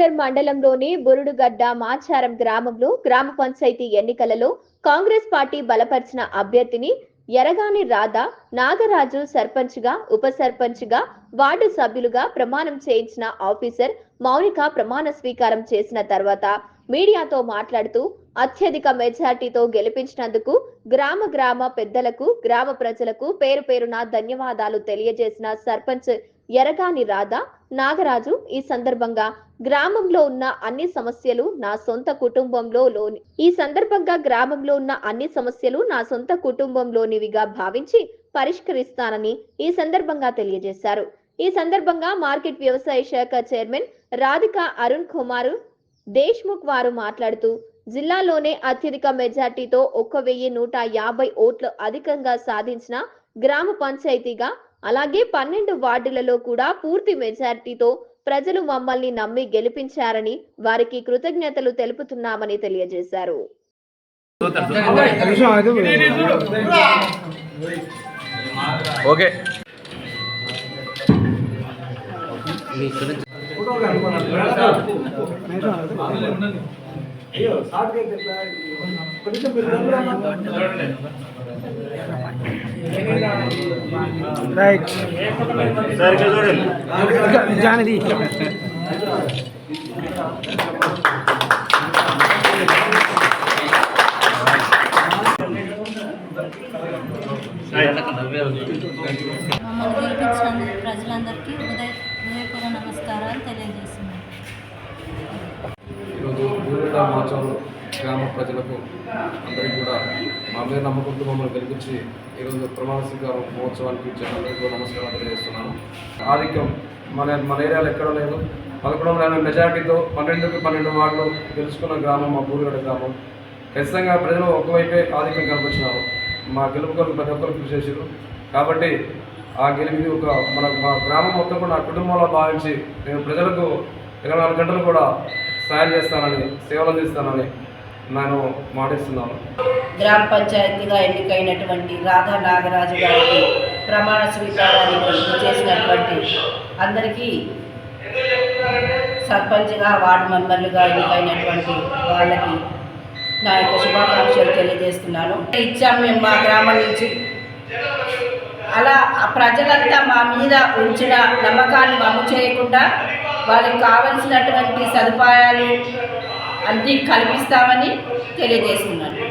నగర్ మండలంలోని బురుడుగడ్డ మాచారం గ్రామంలో గ్రామ పంచాయతీ ఎన్నికలలో కాంగ్రెస్ పార్టీ బలపరిచిన అభ్యర్థిని ఎరగాని రాధా నాగరాజు సర్పంచ్గా ఉప సర్పంచ్గా వార్డు సభ్యులుగా ప్రమాణం చేయించిన ఆఫీసర్ మౌనిక ప్రమాణ స్వీకారం చేసిన తర్వాత మీడియాతో మాట్లాడుతూ అత్యధిక మెజార్టీతో గెలిపించినందుకు గ్రామ పెద్దలకు గ్రామ ప్రజలకు పేరు పేరున ధన్యవాదాలు తెలియజేసిన సర్పంచ్ ఎరగాని రాధా నాగరాజు ఈ సందర్భంగా గ్రామంలో ఉన్న అన్ని సమస్యలు నా సొంత కుటుంబంలోనివిగా భావించి పరిష్కరిస్తానని ఈ సందర్భంగా తెలియజేశారు. ఈ సందర్భంగా మార్కెట్ వ్యవసాయ శాఖ చైర్మన్ రాధికా అరుణ్ కుమార్ దేశ్ముఖ్ వారు మాట్లాడుతూ జిల్లాలోనే అత్యధిక మెజార్టీతో 1150 ఓట్లు అధికంగా సాధించిన గ్రామ పంచాయతీగా అలాగే 12 వార్డులలో కూడా పూర్తి మెజార్టీతో ప్రజలు మమ్మల్ని నమ్మి గెలిపించారని వారికి కృతజ్ఞతలు తెలుపుతున్నామని తెలియజేశారు. ఓకే రైట్ సార్ కే చూడండి జానది ప్రజలందరికీ హృదయపూర్వక నమస్కారాలు తెలియజేస్తున్నాను. ఈరోజు బురుడుగడ్డ మాచారం గ్రామ ప్రజలకు అందరికీ కూడా మా మీద నమ్మకంతో మమ్మల్ని గెలిపించి ఈరోజు ప్రమాణ స్వీకారం మహోత్సవానికి ఇచ్చే అందరికీ కూడా నమస్కారం తెలియజేస్తున్నాను. ఆధిక్యం మన ఏరియాలో ఎక్కడ లేదు. 11 మెజార్టీతో 12 వార్డులు గెలుచుకున్న గ్రామం మా బురుడుగడ్డ గ్రామం. ఖచ్చితంగా ప్రజలు ఒకవైపే ఆధిక్యం కనిపించినారు. మా గెలుపు కొరకు ప్రతి ఒక్కరు కృషి చేశారు. కాబట్టి ఆ గెలిపి మా గ్రామం మొత్తం కూడా నా కుటుంబంలో భావించి నేను ప్రజలకు 24 గంటలు కూడా సాయం చేస్తానని, సేవలు అందిస్తానని నేను మాటిస్తున్నాను. గ్రామ పంచాయతీగా ఎన్నికైనటువంటి రాధా నాగరాజు గారికి ప్రమాణ స్వీకారానికి చేసినటువంటి అందరికీ, సర్పంచ్గా వార్డు మెంబర్లుగా ఎన్నికైనటువంటి వాళ్ళకి నా యొక్క శుభాకాంక్షలు తెలియజేస్తున్నాను. ఇచ్చాము మేము మా గ్రామం నుంచి. అలా ప్రజలంతా మా మీద ఉంచిన నమ్మకాన్ని వమ్ము చేయకుండా వాళ్ళకి కావలసినటువంటి సదుపాయాలు అన్నీ కల్పిస్తామని తెలియజేస్తున్నాను.